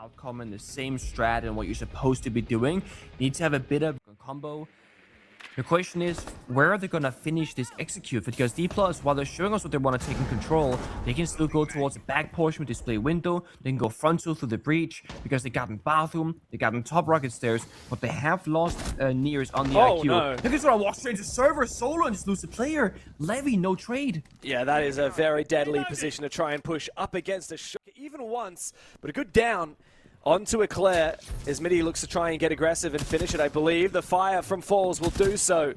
outcome and the same strat and what you're supposed to be doing. You need to have a bit of a combo. The question is, where are they going to finish this execute? Because Dplus, while they're showing us what they want to take in control, they can still go towards the back portion with display window. They can go frontal through the breach because they got in bathroom, they got in top rocket stairs, but they have lost nears on the IQ. No. Look, he's going to walk straight into server solo and just lose the player. Levy, no trade. Yeah, that is a very deadly position to try and push up against a shot even once, but a good down. Onto Eclair as Midi looks to try and get aggressive and finish it, I believe. The fire from Falls will do so.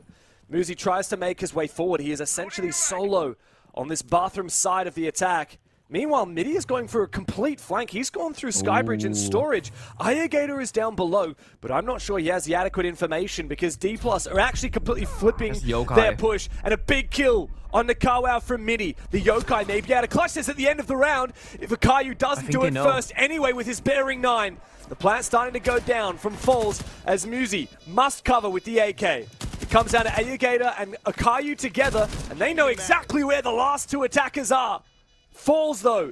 Muzi tries to make his way forward. He is essentially solo on this bathroom side of the attack. Meanwhile, Midi is going for a complete flank. He's gone through Skybridge and storage. Gator is down below, but I'm not sure he has the adequate information because Dplus are actually completely flipping their push. And a big kill on the Kawao from Midi. The Yokai may be able to clutch this at the end of the round if Akayu doesn't do it first anyway with his bearing 9. The plant's starting to go down from Falls as Muzi must cover with the AK. It comes down to Gator and Akayu together, and they know exactly where the last two attackers are. Falls though,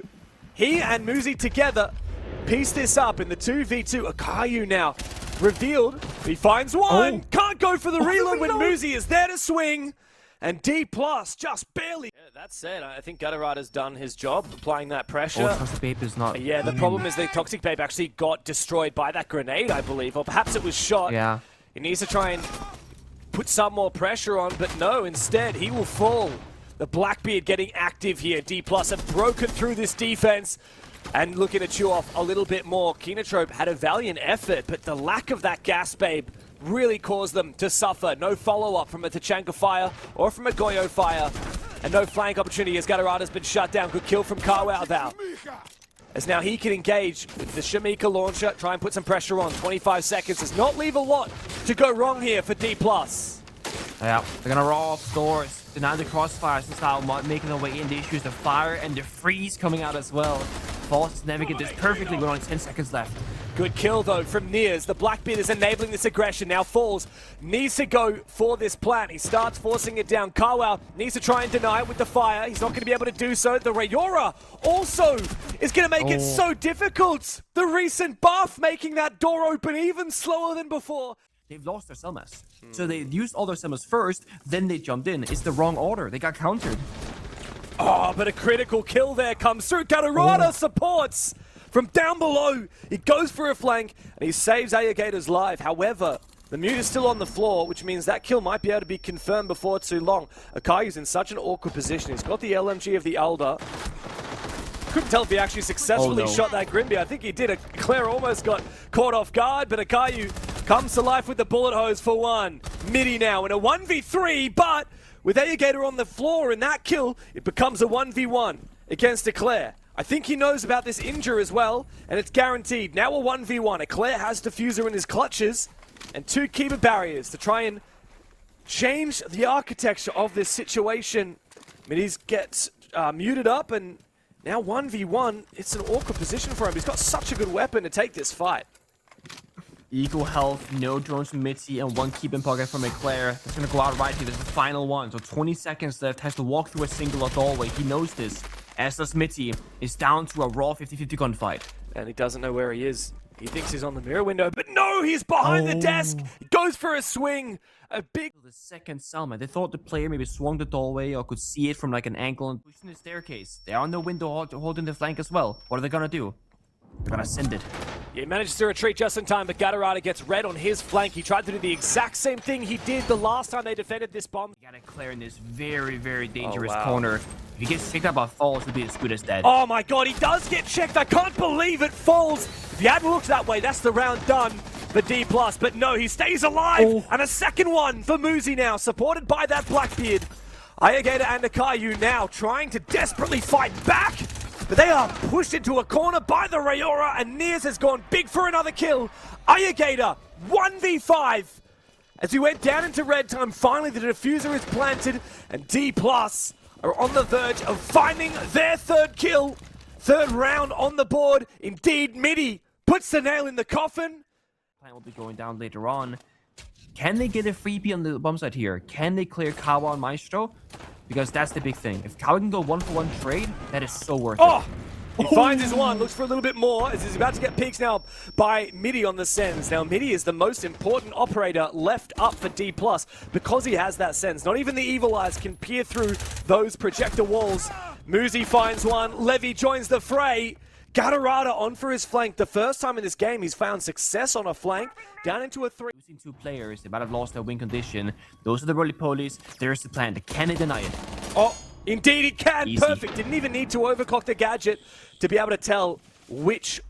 he and Muzi together piece this up in the 2v2. Akayu now revealed, he finds one, can't go for the reload when Muzi is there to swing, and Dplus just barely. Yeah, that said, I think Gutterata's done his job applying that pressure. Toxic Babe is not. Yeah, the problem is the Toxic Babe actually got destroyed by that grenade, I believe, or perhaps it was shot. Yeah. He needs to try and put some more pressure on, but no, instead he will fall. The Blackbeard getting active here. Dplus have broken through this defense and looking to chew off a little bit more. KINOTROPE had a valiant effort, but the lack of that gas babe really caused them to suffer. No follow-up from a Tachanka fire or from a Goyo fire. And no flank opportunity as Gutterata's been shut down. Good kill from Kawao Val. As now he can engage with the Shamika launcher, try and put some pressure on. 25 seconds does not leave a lot to go wrong here for Dplus. Yeah, they're gonna roll off doors, deny the crossfires and start making their way in. The issues the fire and the freeze coming out as well. Falls to navigate this perfectly with only 10 seconds left. Good kill though from Nears. The Blackbeard is enabling this aggression. Now Falls needs to go for this plant. He starts forcing it down. Kawao needs to try and deny it with the fire. He's not going to be able to do so. The Rayora also is going to make it so difficult. The recent buff making that door open even slower than before. They've lost their Selmas. So they used all their Selmas first, then they jumped in. It's the wrong order. They got countered. Oh, but a critical kill there comes through. Gutterata supports from down below. He goes for a flank, and he saves Gator's life. However, the mute is still on the floor, which means that kill might be able to be confirmed before too long. Akayu's in such an awkward position. He's got the LMG of the Elder. Couldn't tell if he actually successfully shot that Grimby. I think he did. Claire almost got caught off guard, but Akayu comes to life with the bullet hose for one. Midi now in a 1v3, but with Gator on the floor in that kill, it becomes a 1v1 against Eclair. I think he knows about this injure as well, and it's guaranteed. Now a 1v1. Eclair has Diffuser in his clutches, and 2 keeper barriers to try and change the architecture of this situation. Midis gets muted up, and now 1v1. It's an awkward position for him. He's got such a good weapon to take this fight. Equal health, no drones from Mitzi, and 1 keep in pocket from Eclair. That's gonna go out right here. This is the final one. So 20 seconds left. Has to walk through a single doorway. He knows this. As does Mitzi. Is down to a raw 50-50 gunfight. And he doesn't know where he is. He thinks he's on the mirror window, but no, he's behind the desk. He goes for a swing. A big... The second Selma. They thought the player maybe swung the doorway or could see it from like an angle and pushing the staircase. They're on the window holding the flank as well. What are they gonna do? They're gonna send it. He manages to retreat just in time, but Gutterata gets red on his flank. He tried to do the exact same thing he did the last time they defended this bomb. You gotta clear in this very, very dangerous corner. If he gets picked up by Falls, he'll be as good as dead. Oh my god, he does get checked. I can't believe it. Falls. If you hadn't looked that way, that's the round done for Dplus. But no, he stays alive. And a second one for Muzi now, supported by that Blackbeard. Gator and Akayu now trying to desperately fight back. But they are pushed into a corner by the Rayora, and Nears has gone big for another kill. Gator 1v5. As we went down into red time, finally the diffuser is planted, and Dplus are on the verge of finding their 3rd kill. 3rd round on the board. Indeed, Midi puts the nail in the coffin. Plan will be going down later on. Can they get a freebie on the bomb site here? Can they clear Kawa and Maestro? Because that's the big thing. If Kawa can go 1-for-1 trade, that is so worth it. He finds his one, looks for a little bit more, as he's about to get peeks now by Midi on the sends. Now, Midi is the most important operator left up for Dplus because he has that sends. Not even the Evil Eyes can peer through those projector walls. Muzi finds one, Levy joins the fray. Gatarada on for his flank. The first time in this game he's found success on a flank. Down into a 3. Losing 2 players, they might have lost their win condition. Those are the roly-polies. There's the plan. Can they deny it? Oh, indeed he can. Easy. Perfect. Didn't even need to overclock the gadget to be able to tell which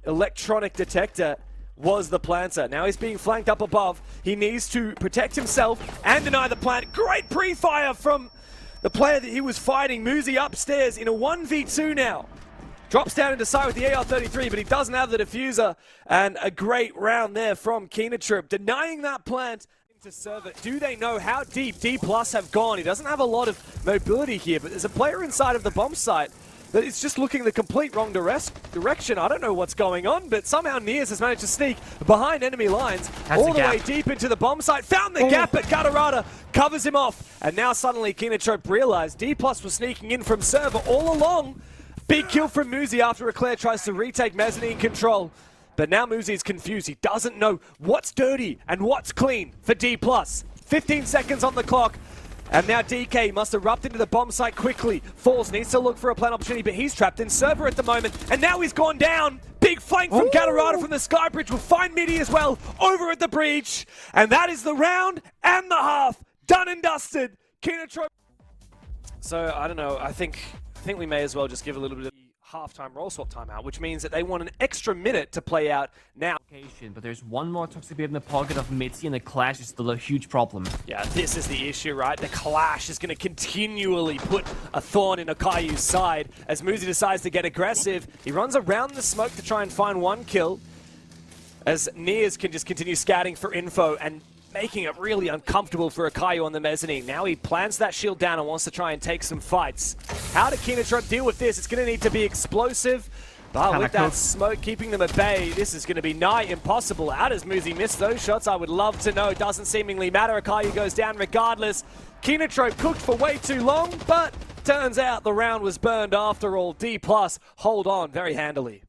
electronic detector was the planter. Now he's being flanked up above. He needs to protect himself and deny the plant. Great pre-fire from the player that he was fighting. Muzi upstairs in a 1v2 now. Drops down into sight with the AR-33, but he doesn't have the diffuser. And a great round there from KINOTROPE, denying that plant into server. Do they know how deep Dplus have gone? He doesn't have a lot of mobility here, but there's a player inside of the bomb site that is just looking the complete wrong direction. I don't know what's going on, but somehow Nears has managed to sneak behind enemy lines all the way deep into the bomb site. Found the gap, but Gatarada covers him off. And now suddenly KINOTROPE realized Dplus was sneaking in from server all along. Big kill from Muzi after Eclair tries to retake mezzanine control. But now Muzi is confused. He doesn't know what's dirty and what's clean for Dplus. 15 seconds on the clock. And now DK must erupt into the bomb site quickly. Falls needs to look for a plant opportunity, but he's trapped in server at the moment. And now he's gone down. Big flank from Gatarada from the sky bridge. Will find Midi as well over at the breach. And that is the round and the half. Done and dusted. KINOTROPE. So, I don't know. I think we may as well just give a little bit of halftime roll swap timeout, which means that they want an extra minute to play out now. But there's one more toxic beam in the pocket of Mitzi, and the clash is still a huge problem. Yeah, this is the issue, right? The clash is going to continually put a thorn in Akayu's side as Muzi decides to get aggressive. He runs around the smoke to try and find one kill, as Nears can just continue scouting for info and making it really uncomfortable for Akayu on the mezzanine. Now he plants that shield down and wants to try and take some fights. How do KINOTROPE deal with this? It's going to need to be explosive. But with that smoke keeping them at bay, this is going to be nigh impossible. How does Muzi miss those shots? I would love to know. Doesn't seemingly matter. Akayu goes down regardless. KINOTROPE cooked for way too long, but turns out the round was burned after all. Dplus hold on very handily.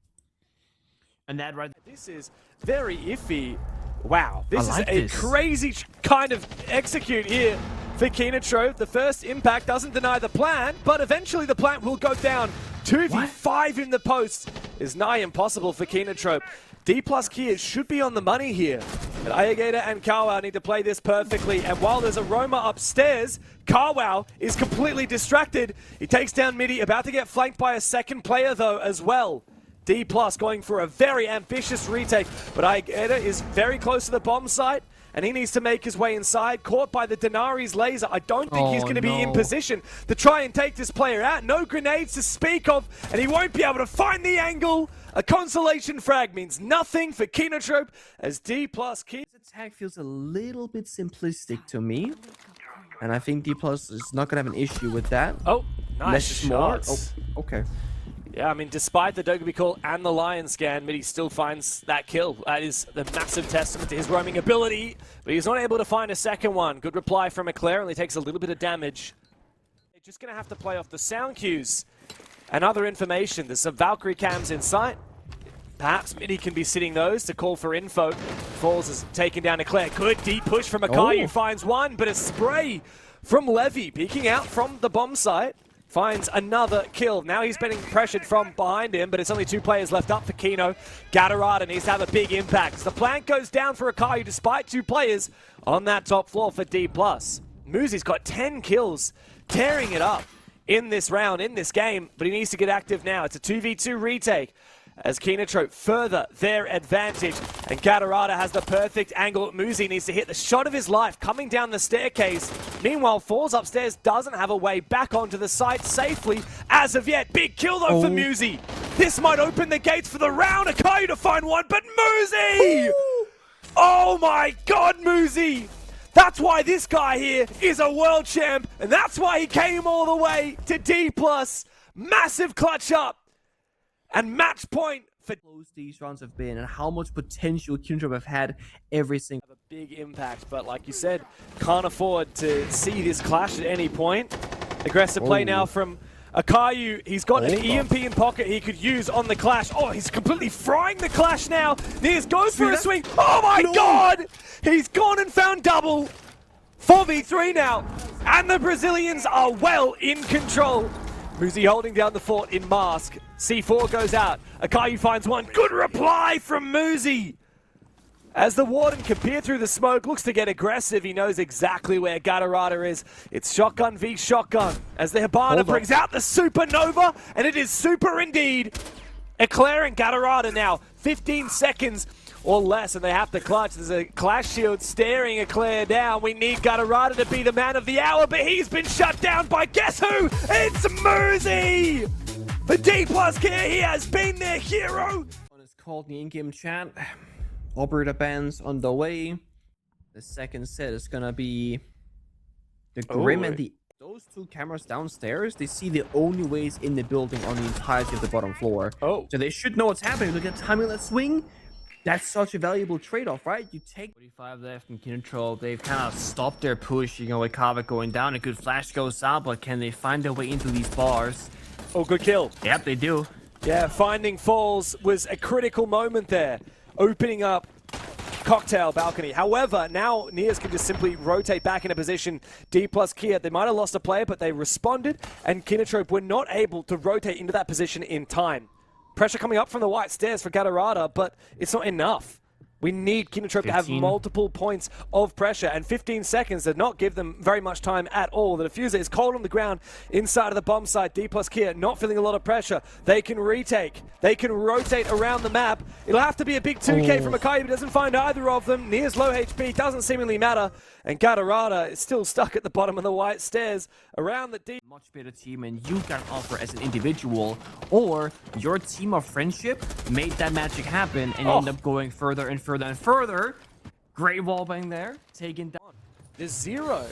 And that right. This is very iffy. Wow, this is a crazy kind of execute here for KINOTROPE. The first impact doesn't deny the plant, but eventually the plant will go down. 2v5 in the post is nigh impossible for KINOTROPE. Dplus KIA should be on the money here. But Ayagata and Kawau need to play this perfectly. And while there's a Roma upstairs, Kawau is completely distracted. He takes down Midi, about to get flanked by a second player though as well. Dplus going for a very ambitious retake, but Ayagata is very close to the bomb site, and he needs to make his way inside. Caught by the Denari's laser. I don't think he's going to be in position to try and take this player out. No grenades to speak of, and he won't be able to find the angle. A consolation frag means nothing for KINOTROPE as Dplus KIA. The tag feels a little bit simplistic to me, and I think Dplus is not going to have an issue with that. Oh, nice shots. Oh, okay. Yeah, I mean, despite the Dogobi call and the Lion scan, Midi still finds that kill. That is the massive testament to his roaming ability, but he's not able to find a second one. Good reply from Eclair, only takes a little bit of damage. They're just going to have to play off the sound cues and other information. There's some Valkyrie cams in sight. Perhaps Midi can be sitting those to call for info. Falls has taken down Eclair. Good deep push from Akayu, finds one, but a spray from Levy, peeking out from the bomb site. Finds another kill. Now he's being pressured from behind him, but it's only 2 players left up for Kino. Gatarada needs to have a big impact. As the plant goes down for Akayu despite 2 players on that top floor for Dplus. Muzi's got 10 kills, tearing it up in this round, in this game, but he needs to get active now. It's a 2v2 retake as KINOTROPE further their advantage. And Gatarada has the perfect angle. Muzi needs to hit the shot of his life coming down the staircase. Meanwhile, Falls upstairs doesn't have a way back onto the site safely as of yet. Big kill though for Muzi. This might open the gates for the round. Akayu to find one, but Muzi! Oh my god, Muzi! That's why this guy here is a world champ, and that's why he came all the way to Dplus. Massive clutch up. And match point for close these rounds have been and how much potential KINOTROPE have had every single. Have a big impact, but like you said, can't afford to see this clash at any point. Aggressive play now from Akayu, he's got an EMP in pocket he could use on the Clash. Oh, he's completely frying the Clash now. Nears goes for a swing. Oh my god! He's gone and found double. 4v3 now. And the Brazilians are well in control. Muzi holding down the fort in Mask. C4 goes out. Akayu finds one. Good reply from Muzi. As the Warden can peer through the smoke, looks to get aggressive. He knows exactly where Gatarada is. It's shotgun v shotgun. As the Hibana brings out the Supernova, and it is super indeed. Eclair and Gatarada now, 15 seconds or less, and they have to clutch. There's a Clash Shield staring Eclair down. We need Gatarada to be the man of the hour, but he's been shut down by guess who? It's Muzi! The Dplus KIA, he has been their hero! It's called in the in-game chat. Operator bans on the way. The second set is gonna be the Grim and the... Those two cameras downstairs, they see the only ways in the building on the entirety of the bottom floor. So they should know what's happening. Look at timing that swing. That's such a valuable trade-off, right? You take 45 left in KINOTROPE. They've kind of stopped their push, you know, with Kava going down. A good flash goes out, but can they find their way into these bars? Oh, good kill. Yep, they do. Yeah, finding Falls was a critical moment there. Opening up Cocktail balcony. However, now Nears can just simply rotate back into position. Dplus KIA, they might have lost a player, but they responded, and KINOTROPE were not able to rotate into that position in time. Pressure coming up from the white stairs for Gatarada, but it's not enough. We need KINOTROPE to have multiple points of pressure, and 15 seconds did not give them very much time at all. The diffuser is cold on the ground inside of the bomb site. Dplus KIA not feeling a lot of pressure. They can retake. They can rotate around the map. It'll have to be a big 2K from Akayu, but doesn't find either of them. Nears low HP, doesn't seemingly matter. And Gatarada is still stuck at the bottom of the white stairs around the deep. Much better team, and you can offer as an individual, or your team of friendship made that magic happen and end up going further and further and further. Great wallbang there, taken down. There's 0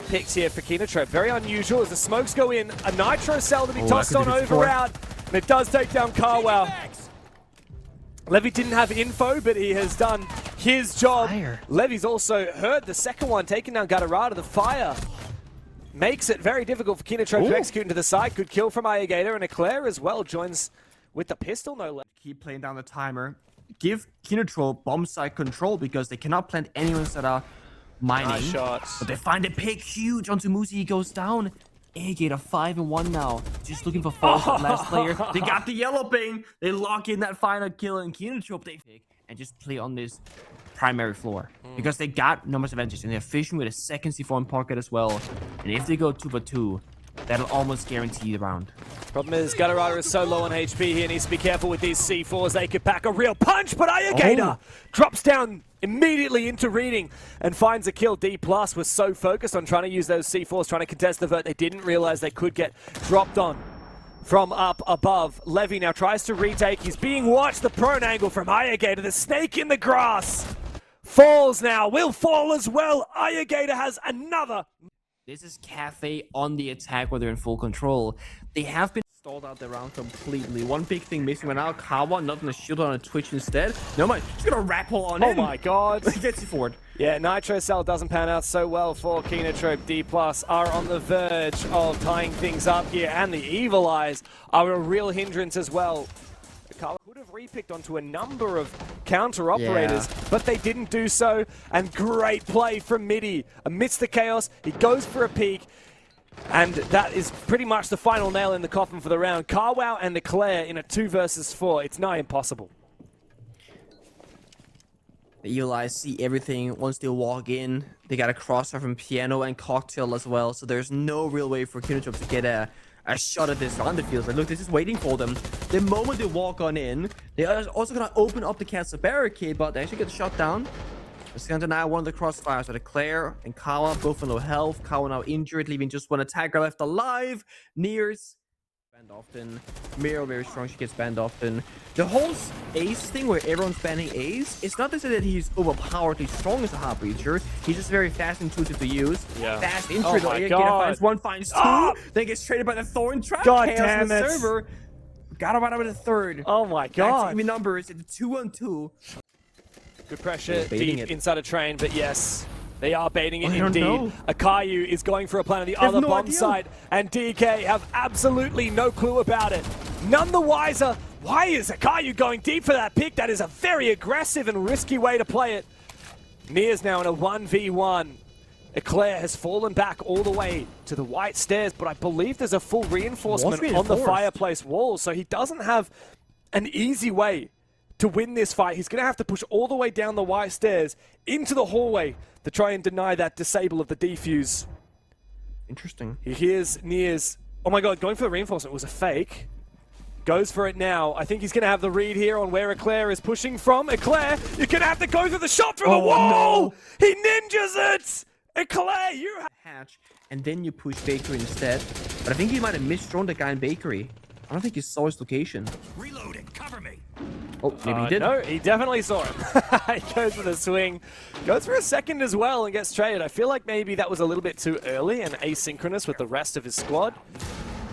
picks here for KINOTROPE. Very unusual as the smokes go in. A nitro cell to be tossed on over out, and it does take down Carwow. Levy didn't have info, but he has done his job. Levy's also heard the second one, taking down Gatarada. The fire makes it very difficult for KINOTROPE to execute into the side. Good kill from Ayagator, and Eclair as well joins with the pistol, no less. Keep playing down the timer. Give KINOTROPE bomb site control because they cannot plant anyone that are mining. Nice shots. But they find a pick huge onto Muzi. He goes down. Ayagator 5-1 now. Just looking for falls at last player. They got the yellow ping. They lock in that final kill, and KINOTROPE they pick and just play on this primary floor because they got numbers advantage, and they're fishing with a second C4 in pocket as well. And if they go 2-for-2, that'll almost guarantee the round. Problem is, Gatarada is so low on HP here, needs to be careful with these C4s. They could pack a real punch, but Ayagator drops down immediately into reading and finds a kill. Dplus was so focused on trying to use those C4s, trying to contest the vert, they didn't realize they could get dropped on from up above. Levy now tries to retake. He's being watched. The prone angle from Ayagator. The snake in the grass falls now. Will fall as well. Ayagator has another. This is Cafe on the attack where they're in full control. They have been stalled out the round completely. One big thing missing right now. Kawa not gonna shield on a Twitch instead. No, man, she's gonna wrap hole on him. Oh my god. He gets you forward. Yeah, Nitro Cell doesn't pan out so well for KINOTROPE. Dplus are on the verge of tying things up here, and the Evil Eyes are a real hindrance as well. Could have repicked onto a number of counter operators, but they didn't do so. And great play from Midi. Amidst the chaos, he goes for a peek. And that is pretty much the final nail in the coffin for the round. Carwow and Eclair in a 2 versus 4. It's nigh impossible. The Eli see everything once they walk in. They got a crossfire from Piano and Cocktail as well, so there's no real way for KINOTROPE to get a shot at this round. It feels like, look, this is waiting for them. The moment they walk on in, they are also gonna open up the castle barricade, but they actually get shot down. It's gonna deny one of the crossfires. So Eclair and Kawa both on low health. Kawa now injured, leaving just one attacker left alive. Nears banned often. Miro very strong, she gets banned often. The whole Ace thing where everyone's banning Ace, it's not to say that he's overpoweredly strong as a heart breacher. He's just very fast, intuitive to use. Fast entry, though. Ayagator finds one, finds two, then gets traded by the Thorn Trap. God Chaos damn in the it. server. Got him out with a third. Oh my god. That's even numbers. It's a 2-on-2. Good pressure deep inside a train, but yes, They are baiting it I don't indeed. know. Akayu is going for a plan on the have other no bomb idea. site, and DK have absolutely no clue about it. None the wiser. Why is Akayu going deep for that pick? That is a very aggressive and risky way to play it. Nia's now in a 1v1. Eclair has fallen back all the way to the white stairs, but I believe there's a full reinforcement on the fireplace wall, so he doesn't have an easy way to win this fight. He's going to have to push all the way down the white stairs into the hallway to try and deny that disable of the defuse. Interesting. He hears Nia's, oh my god, going for the reinforcement was a fake. Goes for it now. I think he's going to have the read here on where Eclair is pushing from. Eclair, you're going to have to go through the shot through the wall! No. He ninjas it! Eclair, you have... Hatch, and then you push Bakery instead. But I think he might have misthrown the guy in Bakery. I don't think he saw his location. Reloading, cover me. Oh, maybe he did. No, he definitely saw him. He goes for the swing. Goes for a second as well and gets traded. I feel like maybe that was a little bit too early and asynchronous with the rest of his squad.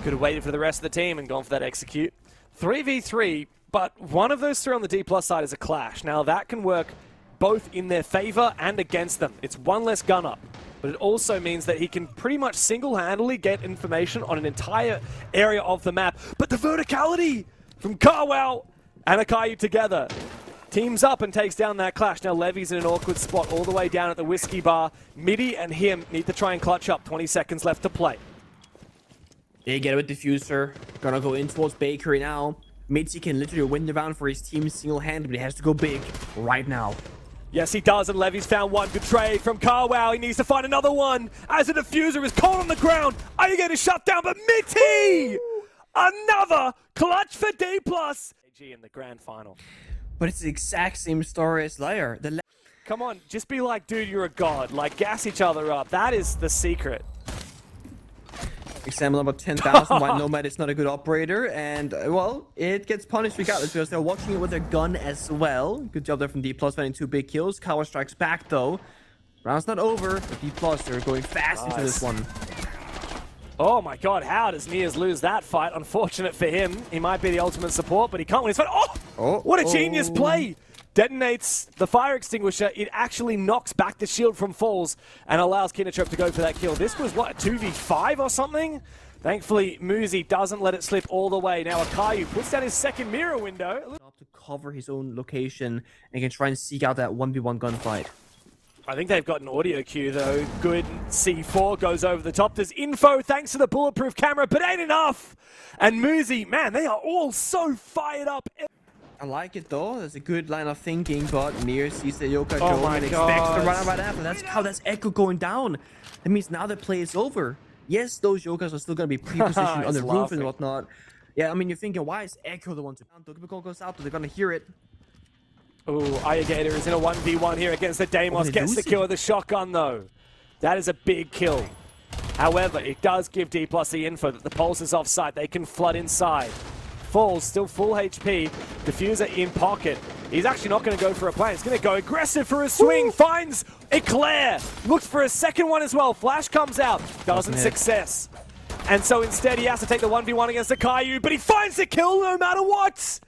Could have waited for the rest of the team and gone for that execute. 3v3, but one of those three on the D+ side is a clash. Now that can work both in their favor and against them. It's one less gun up, but it also means that he can pretty much single-handedly get information on an entire area of the map. But the verticality from Carwow and Akayu together teams up and takes down that clash. Now Levy's in an awkward spot all the way down at the whiskey bar. Midi and him need to try and clutch up. 20 seconds left to play. They get it with Diffuser. Gonna go in towards Bakery now. Mitzi can literally win the round for his team single-handed, but he has to go big right now. Yes, he does, and Levy's found one. Good trade from Carwow. He needs to find another one as the diffuser is cold on the ground. Are you going to shut down? But Mitty! Another clutch for Dplus. AG in the grand final. But it's the exact same story as Lair. Come on, just be like, dude, you're a god. Like, gas each other up. That is the secret. Example number 10,000, why Nomad is not a good operator, and, well, it gets punished regardless because they're watching it with their gun as well. Good job there from Dplus, finding 2 big kills. Kawa strikes back, though. Round's not over, but Dplus, they're going fast into this one. Oh my god, how does Nias lose that fight? Unfortunate for him. He might be the ultimate support, but he can't win his fight. Oh! What a genius play! Detonates the fire extinguisher. It actually knocks back the shield from Falls and allows KINOTROPE to go for that kill. This was, what, a 2v5 or something? Thankfully, Muzi doesn't let it slip all the way. Now Akayu puts down his second mirror window. To cover his own location and can try and seek out that 1v1 gunfight. I think they've got an audio cue, though. Good C4 goes over the top. There's info thanks to the bulletproof camera, but ain't enough. And Muzi, man, they are all so fired up. I like it though. There's a good line of thinking, but Mir sees the Yoka Oh drone my and expects to God. run out right after. That's how that's Echo going down. That means now the play is over. Yes, those Yokas are still going to be pre-positioned on the He's roof laughing. and whatnot. Yeah, I mean, you're thinking, why is Echo the one to down? Dokibiko goes out, but they're going to hear it. Ooh, Ayagator is in a 1v1 here against the Deimos. they Gets the lose kill it? with the shotgun, though. That is a big kill. However, it does give Dplus the info that the pulse is offside. They can flood inside. Falls, still full HP. Diffuser in pocket. He's actually not going to go for a play. He's going to go aggressive for a swing. Woo! Finds Eclair. Looks for a second one as well. Flash comes out. Doesn't hit. success. And so instead he has to take the 1v1 against the Akayu, but he finds the kill no matter what.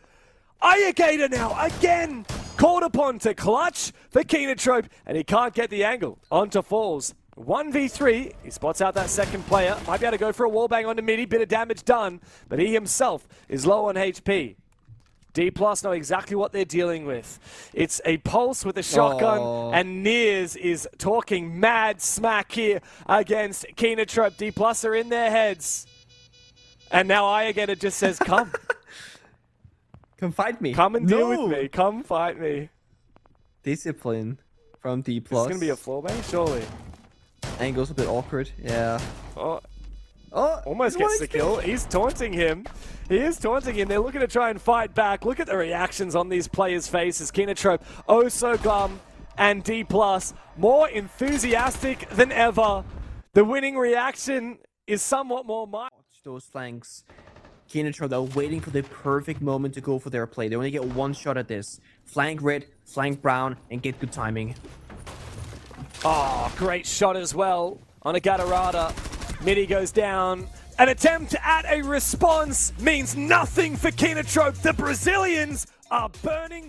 Ayagator now, again, called upon to clutch for KINOTROPE, and he can't get the angle onto Falls. 1v3, he spots out that second player, might be able to go for a wallbang onto Midi, bit of damage done, but he himself is low on HP. Dplus know exactly what they're dealing with. It's a pulse with a shotgun, and Nias is talking mad smack here against KINOTROPE. Dplus are in their heads. And now Ayagator just says, come. Come fight me. Come and deal with me. Come fight me. Discipline from Dplus. This is going to be a floor bang, surely. Angle's a bit awkward. Yeah. Oh, Oh, almost gets the kill. He's taunting him. He is taunting him. They're looking to try and fight back. Look at the reactions on these players' faces. KINOTROPE, oh so glum, and Dplus more enthusiastic than ever. The winning reaction is somewhat more mild. Watch those flanks. KINOTROPE, they're waiting for the perfect moment to go for their play. They only get one shot at this. Flank red, flank brown, and get good timing. Oh, great shot as well on a Gatorada. Midi goes down. An attempt at a response means nothing for KINOTROPE. The Brazilians are burning.